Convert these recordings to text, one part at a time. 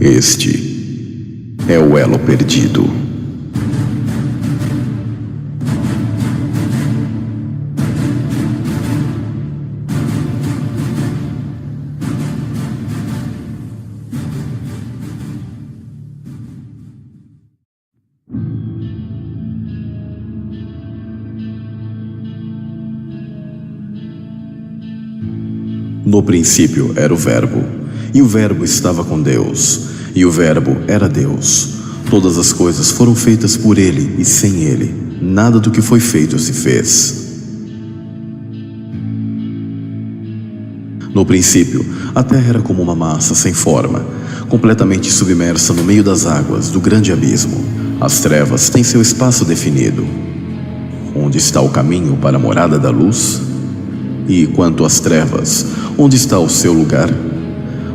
Este é o elo perdido. No princípio era o Verbo, e o Verbo estava com Deus, e o Verbo era Deus. Todas as coisas foram feitas por Ele, e sem Ele, nada do que foi feito se fez. No princípio, a terra era como uma massa sem forma, completamente submersa no meio das águas do grande abismo. As trevas têm seu espaço definido. Onde está o caminho para a morada da luz? E quanto às trevas, onde está o seu lugar?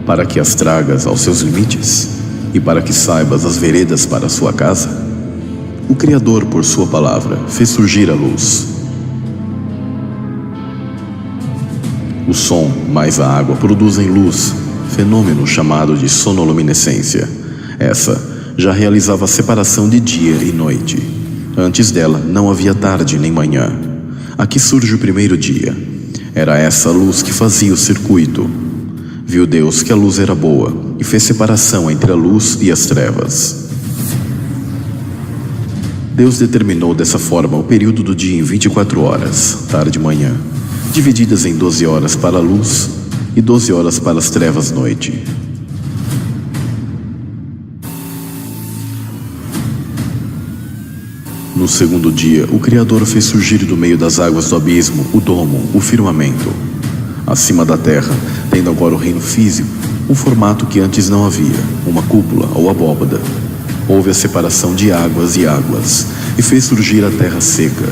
Para que as tragas aos seus limites, e para que saibas as veredas para a sua casa? O Criador, por sua palavra, fez surgir a luz. O som mais a água produzem luz, fenômeno chamado de sonoluminescência. Essa já realizava a separação de dia e noite. Antes dela não havia tarde nem manhã. Aqui surge o primeiro dia. Era essa a luz que fazia o circuito. Viu Deus que a luz era boa e fez separação entre a luz e as trevas. Deus determinou dessa forma o período do dia em 24 horas, tarde e manhã, divididas em 12 horas para a luz e 12 horas para as trevas, noite. No segundo dia, o Criador fez surgir do meio das águas do abismo o domo, o firmamento. Acima da terra, tendo agora o reino físico, um formato que antes não havia, uma cúpula ou abóbada. Houve a separação de águas e águas, e fez surgir a terra seca.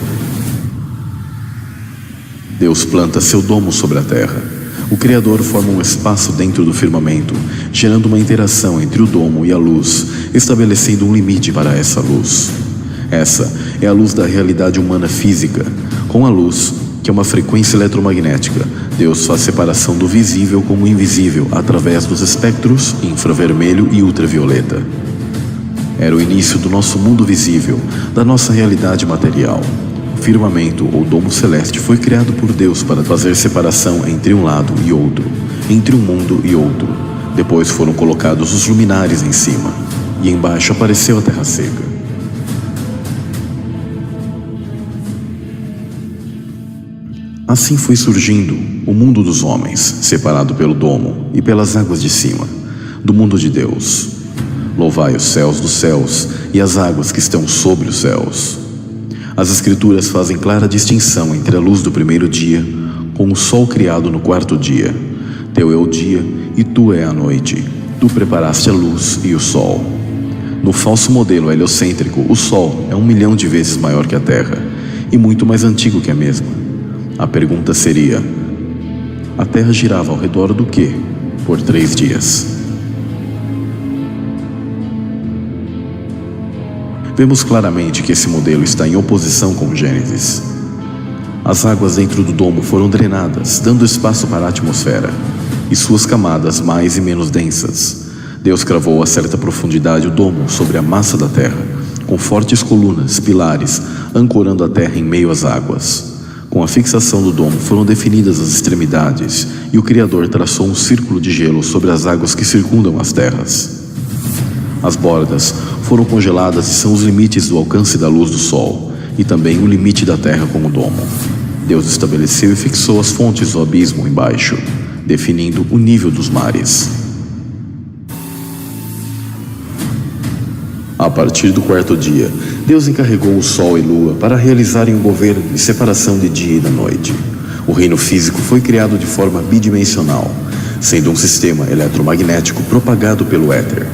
Deus planta seu domo sobre a terra. O Criador forma um espaço dentro do firmamento, gerando uma interação entre o domo e a luz, estabelecendo um limite para essa luz. Essa é a luz da realidade humana física. Com a luz, que é uma frequência eletromagnética, Deus faz separação do visível com o invisível através dos espectros infravermelho e ultravioleta. Era o início do nosso mundo visível, da nossa realidade material. O firmamento ou domo celeste foi criado por Deus para fazer separação entre um lado e outro, entre um mundo e outro. Depois foram colocados os luminares em cima, e embaixo apareceu a terra seca. Assim foi surgindo o mundo dos homens, separado pelo domo e pelas águas de cima, do mundo de Deus. Louvai os céus dos céus e as águas que estão sobre os céus. As Escrituras fazem clara distinção entre a luz do primeiro dia com o sol criado no quarto dia. Teu é o dia e tu é a noite. Tu preparaste a luz e o sol. No falso modelo heliocêntrico, o sol é 1 milhão de vezes maior que a Terra e muito mais antigo que a mesma. A pergunta seria: a Terra girava ao redor do quê por 3 dias? Vemos claramente que esse modelo está em oposição com Gênesis. As águas dentro do domo foram drenadas, dando espaço para a atmosfera e suas camadas mais e menos densas. Deus cravou a certa profundidade o domo sobre a massa da terra, com fortes colunas, pilares, ancorando a terra em meio às águas. Com a fixação do domo foram definidas as extremidades, e o Criador traçou um círculo de gelo sobre as águas que circundam as terras. As bordas foram congeladas e são os limites do alcance da luz do sol, e também o limite da terra com o domo. Deus estabeleceu e fixou as fontes do abismo embaixo, definindo o nível dos mares. A partir do quarto dia, Deus encarregou o Sol e Lua para realizarem um governo de separação de dia e da noite. O reino físico foi criado de forma bidimensional, sendo um sistema eletromagnético propagado pelo éter.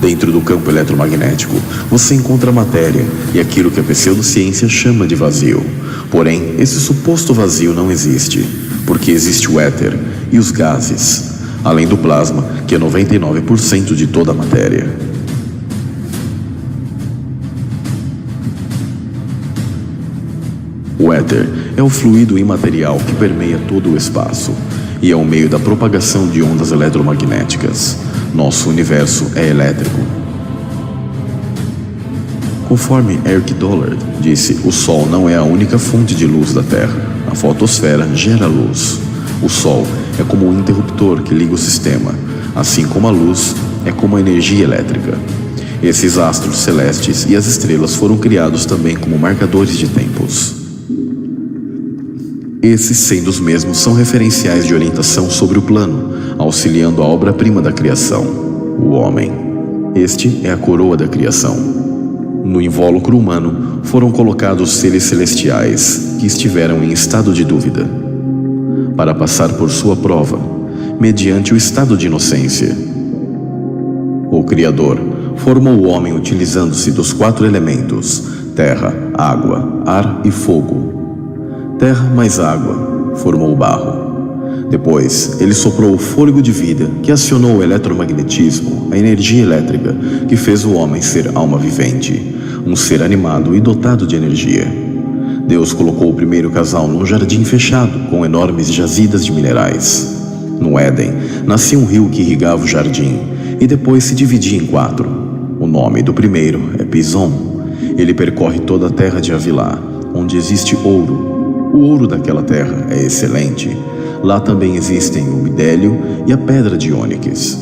Dentro do campo eletromagnético, você encontra a matéria e aquilo que a pseudociência chama de vazio. Porém, esse suposto vazio não existe, porque existe o éter e os gases, além do plasma, que é 99% de toda a matéria. O éter é o fluido imaterial que permeia todo o espaço e é o meio da propagação de ondas eletromagnéticas. Nosso universo é elétrico. Conforme Eric Dollard disse, o Sol não é a única fonte de luz da Terra. A fotosfera gera luz. O Sol é como um interruptor que liga o sistema, assim como a luz é como a energia elétrica. Esses astros celestes e as estrelas foram criados também como marcadores de tempos. Esses, sendo os mesmos, são referenciais de orientação sobre o plano, auxiliando a obra-prima da criação, o homem. Este é a coroa da criação. No invólucro humano foram colocados seres celestiais que estiveram em estado de dúvida, para passar por sua prova, mediante o estado de inocência. O Criador formou o homem utilizando-se dos 4 elementos: terra, água, ar e fogo. Terra mais água formou o barro. Depois, ele soprou o fôlego de vida que acionou o eletromagnetismo, a energia elétrica que fez o homem ser alma vivente, um ser animado e dotado de energia. Deus colocou o primeiro casal num jardim fechado com enormes jazidas de minerais. No Éden, nascia um rio que irrigava o jardim e depois se dividia em 4. O nome do primeiro é Pison. Ele percorre toda a terra de Havilá, onde existe ouro. O ouro daquela terra é excelente. Lá também existem o bidélio e a pedra de ônix.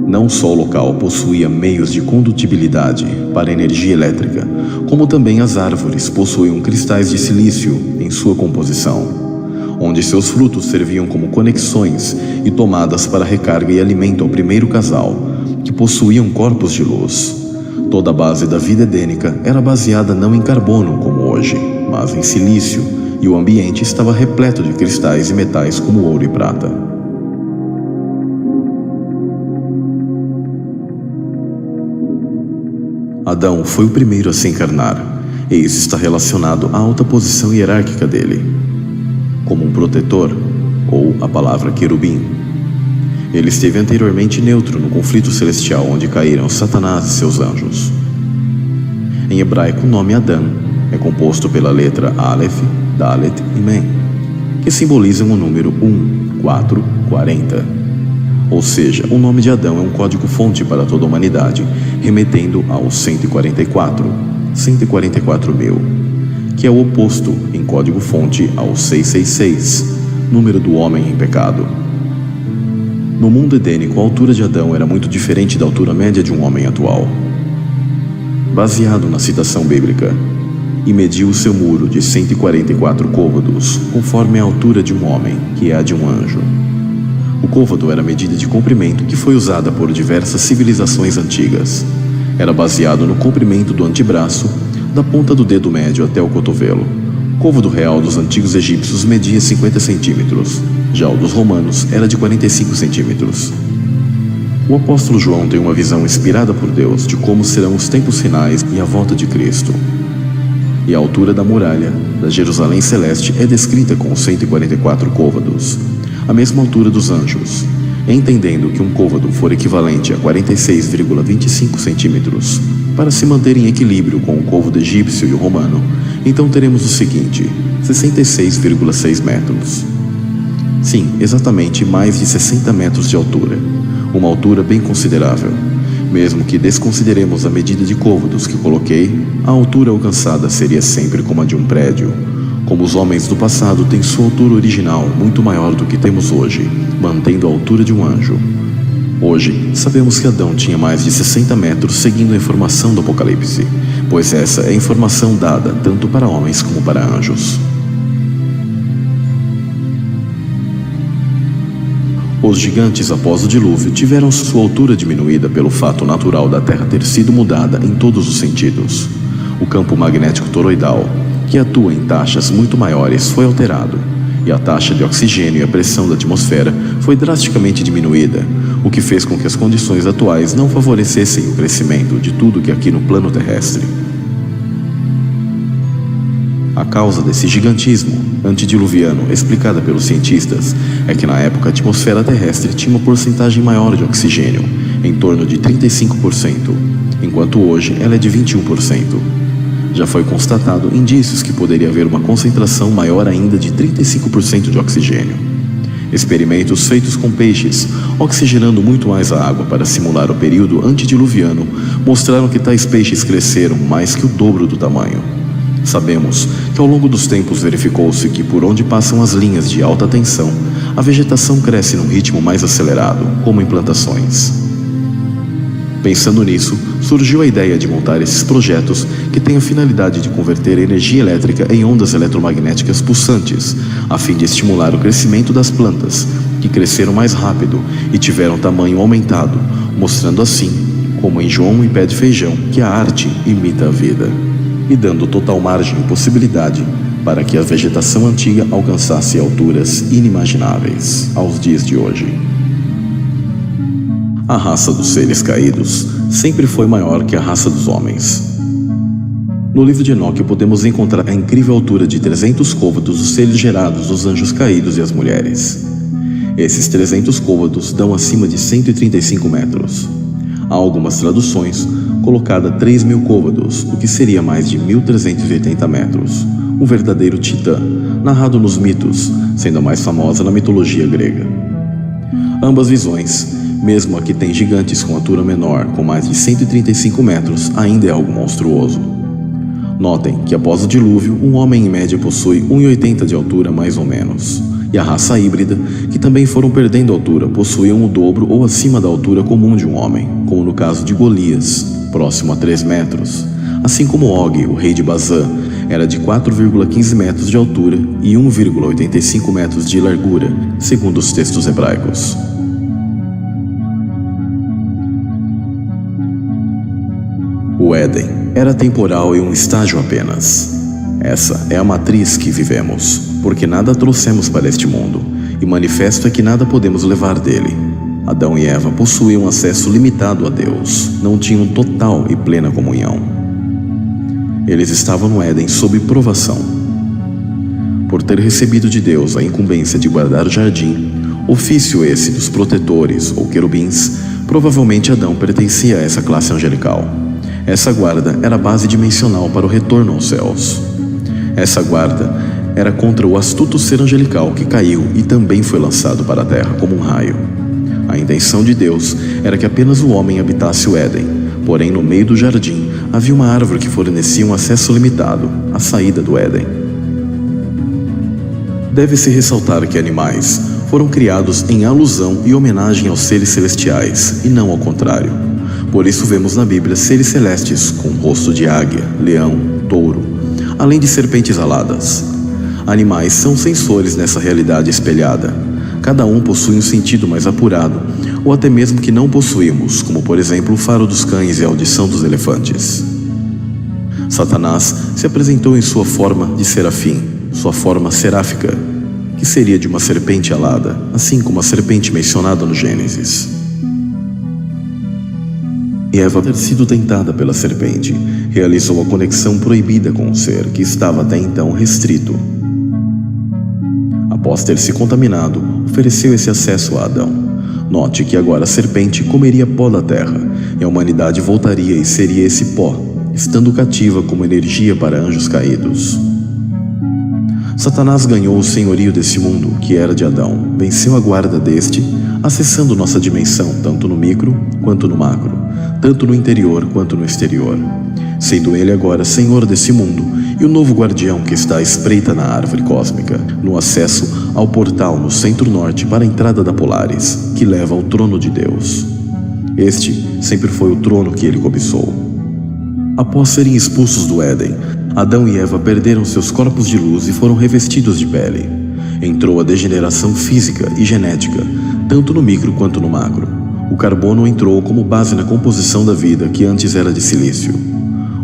Não só o local possuía meios de condutibilidade para energia elétrica, como também as árvores possuíam cristais de silício em sua composição, onde seus frutos serviam como conexões e tomadas para recarga e alimento ao primeiro casal, que possuíam corpos de luz. Toda a base da vida edênica era baseada não em carbono como hoje, mas em silício, e o ambiente estava repleto de cristais e metais como ouro e prata. Adão foi o primeiro a se encarnar, e isso está relacionado à alta posição hierárquica dele, como um protetor, ou a palavra querubim. Ele esteve anteriormente neutro no conflito celestial onde caíram Satanás e seus anjos. Em hebraico, o nome Adão é composto pela letra Aleph, Dalet e Mem, que simbolizam o número 1, 4, 40. Ou seja, o nome de Adão é um código-fonte para toda a humanidade, remetendo ao 144 mil, que é o oposto em código-fonte ao 666, número do homem em pecado. No mundo edênico, a altura de Adão era muito diferente da altura média de um homem atual. Baseado na citação bíblica, e mediu o seu muro de 144 côvados, conforme a altura de um homem, que é a de um anjo. O côvado era a medida de comprimento que foi usada por diversas civilizações antigas. Era baseado no comprimento do antebraço, da ponta do dedo médio até o cotovelo. O côvado real dos antigos egípcios media 50 centímetros, já o dos romanos era de 45 centímetros. O apóstolo João tem uma visão inspirada por Deus de como serão os tempos finais e a volta de Cristo. E a altura da muralha da Jerusalém Celeste é descrita com 144 côvados, a mesma altura dos anjos, entendendo que um côvado for equivalente a 46,25 centímetros, para se manter em equilíbrio com o côvado egípcio e o romano, então teremos o seguinte: 66,6 metros. Sim, exatamente mais de 60 metros de altura, uma altura bem considerável. Mesmo que desconsideremos a medida de côvados que coloquei, a altura alcançada seria sempre como a de um prédio. Como os homens do passado têm sua altura original muito maior do que temos hoje, mantendo a altura de um anjo. Hoje, sabemos que Adão tinha mais de 60 metros seguindo a informação do Apocalipse, pois essa é a informação dada tanto para homens como para anjos. Os gigantes após o dilúvio tiveram sua altura diminuída pelo fato natural da Terra ter sido mudada em todos os sentidos. O campo magnético toroidal, que atua em taxas muito maiores, foi alterado, e a taxa de oxigênio e a pressão da atmosfera foi drasticamente diminuída, o que fez com que as condições atuais não favorecessem o crescimento de tudo que aqui no plano terrestre. A causa desse gigantismo antediluviano, explicada pelos cientistas, é que na época a atmosfera terrestre tinha uma porcentagem maior de oxigênio, em torno de 35%, enquanto hoje ela é de 21%. Já foi constatado indícios que poderia haver uma concentração maior ainda de 35% de oxigênio. Experimentos feitos com peixes, oxigenando muito mais a água para simular o período antediluviano, mostraram que tais peixes cresceram mais que o dobro do tamanho. Sabemos que ao longo dos tempos verificou-se que por onde passam as linhas de alta tensão, a vegetação cresce num ritmo mais acelerado, como em plantações. Pensando nisso, surgiu a ideia de montar esses projetos que têm a finalidade de converter a energia elétrica em ondas eletromagnéticas pulsantes, a fim de estimular o crescimento das plantas, que cresceram mais rápido e tiveram tamanho aumentado, mostrando assim, como em João e Pé de Feijão, que a arte imita a vida, e dando total margem e possibilidade para que a vegetação antiga alcançasse alturas inimagináveis aos dias de hoje. A raça dos seres caídos sempre foi maior que a raça dos homens. No livro de Enoque podemos encontrar a incrível altura de 300 côvados dos seres gerados dos anjos caídos e as mulheres. Esses 300 côvados dão acima de 135 metros. Há algumas traduções colocada 3.000 côvados, o que seria mais de 1.380 metros. Um verdadeiro titã, narrado nos mitos, sendo a mais famosa na mitologia grega. Ambas visões, mesmo a que tem gigantes com altura menor, com mais de 135 metros, ainda é algo monstruoso. Notem que após o dilúvio, um homem em média possui 1,80 de altura mais ou menos. E a raça híbrida, que também foram perdendo altura, possuíam o dobro ou acima da altura comum de um homem, como no caso de Golias, próximo a 3 metros. Assim como Og, o rei de Bazã, era de 4,15 metros de altura e 1,85 metros de largura, segundo os textos hebraicos. O Éden era temporal e um estágio apenas. Essa é a matriz que vivemos, porque nada trouxemos para este mundo, e manifesto é que nada podemos levar dele. Adão e Eva possuíam acesso limitado a Deus, não tinham total e plena comunhão. Eles estavam no Éden sob provação. Por ter recebido de Deus a incumbência de guardar o jardim, ofício esse dos protetores ou querubins, provavelmente Adão pertencia a essa classe angelical. Essa guarda era a base dimensional para o retorno aos céus. Essa guarda era contra o astuto ser angelical que caiu e também foi lançado para a terra como um raio. A intenção de Deus era que apenas o homem habitasse o Éden, porém no meio do jardim havia uma árvore que fornecia um acesso limitado, a saída do Éden. Deve-se ressaltar que animais foram criados em alusão e homenagem aos seres celestiais, e não ao contrário. Por isso vemos na Bíblia seres celestes com rosto de águia, leão, touro, além de serpentes aladas. Animais são sensores nessa realidade espelhada. Cada um possui um sentido mais apurado, ou até mesmo que não possuímos, como por exemplo o faro dos cães e a audição dos elefantes. Satanás se apresentou em sua forma de serafim, sua forma seráfica, que seria de uma serpente alada, assim como a serpente mencionada no Gênesis. E Eva, ter sido tentada pela serpente, realizou a conexão proibida com o ser que estava até então restrito. Após ter se contaminado, ofereceu esse acesso a Adão. Note que agora a serpente comeria pó da terra, e a humanidade voltaria e seria esse pó, estando cativa como energia para anjos caídos. Satanás ganhou o senhorio desse mundo, que era de Adão, venceu a guarda deste, acessando nossa dimensão tanto no micro quanto no macro, tanto no interior quanto no exterior, sendo ele agora senhor desse mundo e o novo guardião que está à espreita na árvore cósmica, no acesso ao portal no centro-norte para a entrada da Polaris, que leva ao trono de Deus. Este sempre foi o trono que ele cobiçou. Após serem expulsos do Éden, Adão e Eva perderam seus corpos de luz e foram revestidos de pele. Entrou a degeneração física e genética, tanto no micro quanto no macro. O carbono entrou como base na composição da vida que antes era de silício.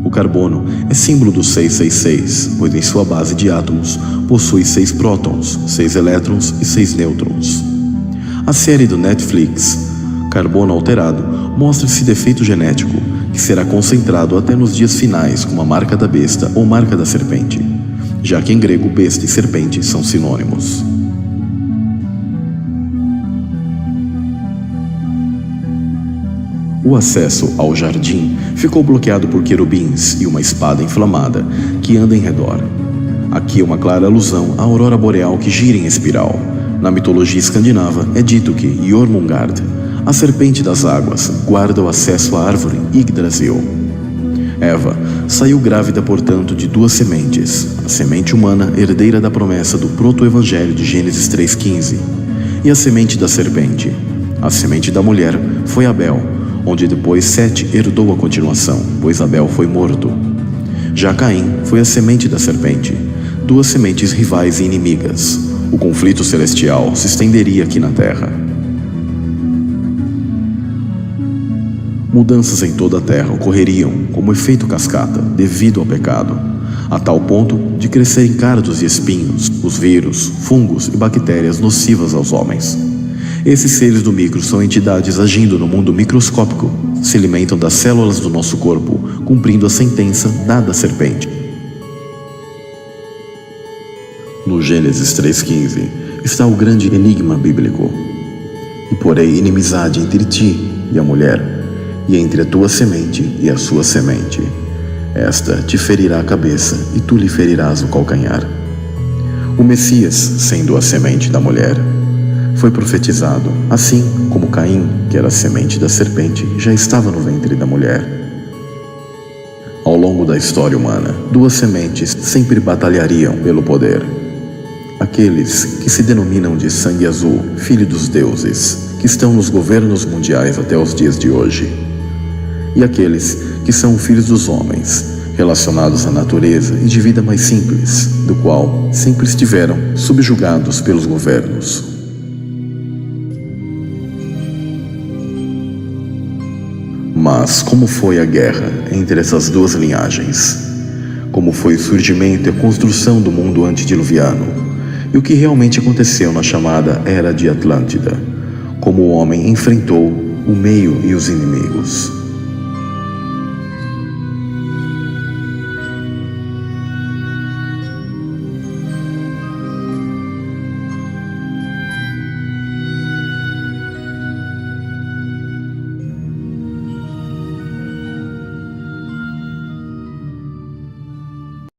O carbono é símbolo do 666, pois em sua base de átomos possui 6 prótons, 6 elétrons e 6 nêutrons. A série do Netflix, Carbono Alterado, mostra esse defeito genético, que será concentrado até nos dias finais como a marca da besta ou marca da serpente, já que em grego besta e serpente são sinônimos. O acesso ao jardim ficou bloqueado por querubins e uma espada inflamada que anda em redor. Aqui é uma clara alusão à aurora boreal que gira em espiral. Na mitologia escandinava é dito que Jormungand, a serpente das águas, guarda o acesso à árvore Yggdrasil. Eva saiu grávida, portanto, de 2 sementes, a semente humana, herdeira da promessa do proto-evangelho de Gênesis 3,15, e a semente da serpente. A semente da mulher foi Abel, onde depois Sete herdou a continuação, pois Abel foi morto. Já Caim foi a semente da serpente, 2 sementes rivais e inimigas. O conflito celestial se estenderia aqui na Terra. Mudanças em toda a Terra ocorreriam como efeito cascata devido ao pecado, a tal ponto de crescerem cardos e espinhos, os vírus, fungos e bactérias nocivas aos homens. Esses seres do micro são entidades agindo no mundo microscópico, se alimentam das células do nosso corpo, cumprindo a sentença dada à serpente. No Gênesis 3,15 está o grande enigma bíblico. E porei inimizade entre ti e a mulher, e entre a tua semente e a sua semente. Esta te ferirá a cabeça, e tu lhe ferirás o calcanhar. O Messias, sendo a semente da mulher, foi profetizado, assim como Caim, que era a semente da serpente, já estava no ventre da mulher. Ao longo da história humana, 2 sementes sempre batalhariam pelo poder. Aqueles que se denominam de sangue azul, filho dos deuses, que estão nos governos mundiais até os dias de hoje. E aqueles que são filhos dos homens, relacionados à natureza e de vida mais simples, do qual sempre estiveram subjugados pelos governos. Mas como foi a guerra entre essas 2 linhagens? Como foi o surgimento e a construção do mundo antediluviano? E o que realmente aconteceu na chamada Era de Atlântida? Como o homem enfrentou o meio e os inimigos?